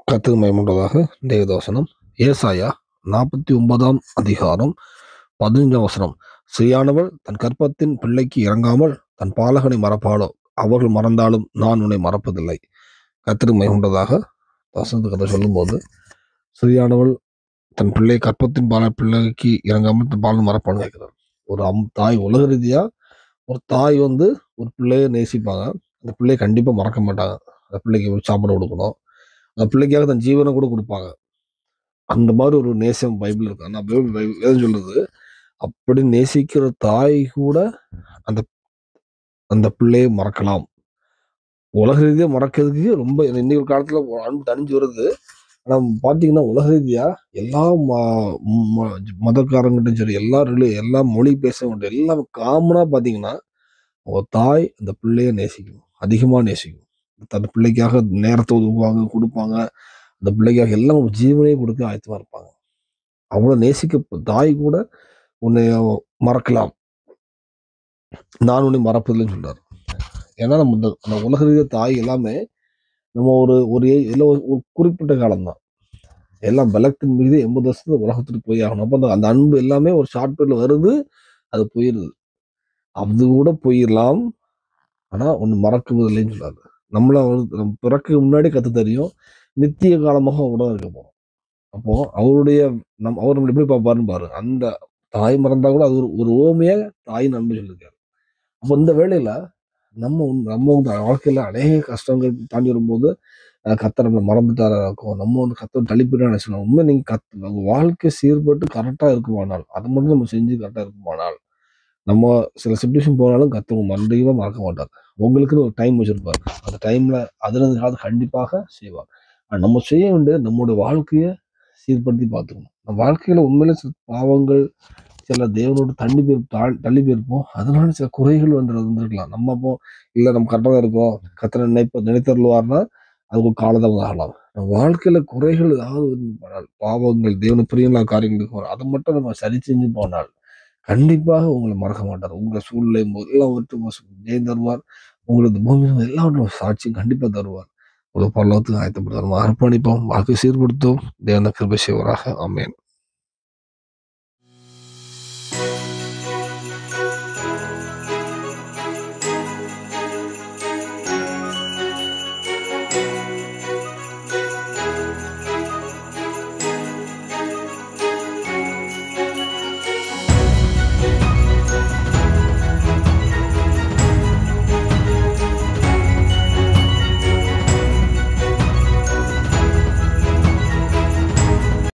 கர்த்தருக்கு மகிமையுண்டாவதாக. தேவதவசனம் ஏசாயா 49 15 ஸ்திரீயானவள் தன் கர்ப்பத்தின் பிள்ளைக்கு இறங்காமல் தன் பாலகனை மறப்பாளோ? அவர்கள் மறந்தாலும் நான் உன்னை மறப்பதில்லை. கர்த்தருக்கு மகிமையுண்டாவதாக. வசனத்து கதை சொல்லும்போது, ஸ்திரீயானவள் தன் கர்ப்பத்தின் பிள்ளைக்கு இறங்காமல் தன் பாலனை மறப்பான்னு கேட்கிறார். ஒரு தாய், உலக ரீதியா ஒரு தாய் ஒரு பிள்ளைய நேசிப்பாங்க. அந்த பிள்ளையை கண்டிப்பா மறக்க மாட்டாங்க. அந்த பிள்ளைக்கு சாப்பாடு கொடுக்கணும், அந்த பிள்ளைக்காக தன் ஜீவனை கூட கொடுப்பாங்க. அந்த மாதிரி ஒரு நேசம் பைபிள் இருக்கு. ஆனா வேதம் சொல்றது, அப்படி நேசிக்கிற தாய் கூட அந்த அந்த பிள்ளையை மறக்கலாம். உலக ரீதியா மறக்கிறதுக்கு ரொம்ப இன்னைக்கு காலத்துல அன்பு தணிஞ்சு வருது. ஆனா பாத்தீங்கன்னா உலக ரீதியா எல்லா மதக்காரங்கிட்டும் சரி, எல்லா மொழி பேச எல்லாம் காமனா பாத்தீங்கன்னா, ஒரு தாய் அந்த பிள்ளைய நேசிக்கும், அதிகமா நேசிக்கும். அந்த பிள்ளைக்காக நேரத்தை ஒதுக்குவாங்க, கொடுப்பாங்க. அந்த பிள்ளைக்காக எல்லாம் ஜீவனையே கொடுக்க ஆயத்தமா இருப்பாங்க. அவ்வளவு நேசிக்க தாய் கூட உன்னை மறக்கலாம், நான் உன்னை மறப்பதில்லைன்னு சொல்றாரு. ஏன்னா நம்ம அந்த உலக ரீதியா தாய் எல்லாமே நம்ம ஒரு குறிப்பிட்ட காலம்தான். எல்லாம் பலத்தின் மீது 80 வருஷத்துக்கு உலகத்துக்கு போய் ஆகணும். அப்ப அந்த அன்பு எல்லாமே ஒரு ஷார்ட் பீரியட்ல வருது, அது போயிருது. அது கூட போயிடலாம், ஆனா ஒண்ணு மறக்குவதில்லைன்னு சொல்றாரு. நம்ம பிறக்கு முன்னாடி கத்து தெரியும், நித்திய காலமாக கூட இருக்க போறோம். அப்போ அவர் நம்மளை எப்படி பார்ப்பாருன்னு பாரு. அந்த தாய் மறந்தா கூட அது ஒரு ஓமையா தாயின் அன்பு சொல்லியிருக்காரு. அப்போ இந்த வேளையில நம்ம வாழ்க்கையில அநேக கஷ்டங்கள் தாண்டி வரும்போது கர்த்தர் நம்மளை மறந்துட்டாரா இருக்கும், நம்ம கர்த்தர் தள்ளிப்பிடா நினைச்சோம். உண்மை நீங்க வாழ்க்கை சீர்பட்டு கரெக்டா இருக்குமானால், அதை மட்டும் நம்ம செஞ்சு கரெக்டா இருக்குமானால், நம்ம சில சிச்சுவேஷன் போனாலும் கர்த்தர் மறுபடியும் மறக்க மாட்டார். உங்களுக்குன்னு ஒரு டைம் வச்சிருப்பாரு. அந்த டைம்ல அதுல கண்டிப்பாக செய்வார். நம்ம செய்ய வேண்டியது நம்மளுடைய வாழ்க்கையை சீர்படுத்தி பார்த்துக்கணும். நம்ம வாழ்க்கையில உண்மையில சில பாவங்கள், சில தேவனோட தள்ளி போயிருப்போம். அதனால சில குறைகள் வந்திருக்கலாம். நம்ம அப்போ இல்லை நம்ம கரெக்டாக தான் இருக்கோம், கர்த்தர் நினைத்தருள்வார்னா அதுக்கு காலதாமதம் ஆகலாம். நம்ம வாழ்க்கையில குறைகள் ஏதாவது போனால், பாவங்கள், தேவன பிரியமில்லாத காரியங்களுக்கு அதை மட்டும் நம்ம சரி செஞ்சு போனால் கண்டிப்பாக உங்களை மறக்க மாட்டார். உங்களை சூழ்நிலை எல்லாவற்றும் ஜெயம் தருவார். உங்களுக்கு பூமியில் எல்லாவற்றும் சாட்சியும் கண்டிப்பா தருவார். ஒரு பரலோகத்துக்கு ஆயத்தப்படுவார். நம்ம அர்ப்பணிப்போம், வாழ்க்கை சீர்படுத்தும். தேவன கிருபை செய்வாராக. ஆமென்.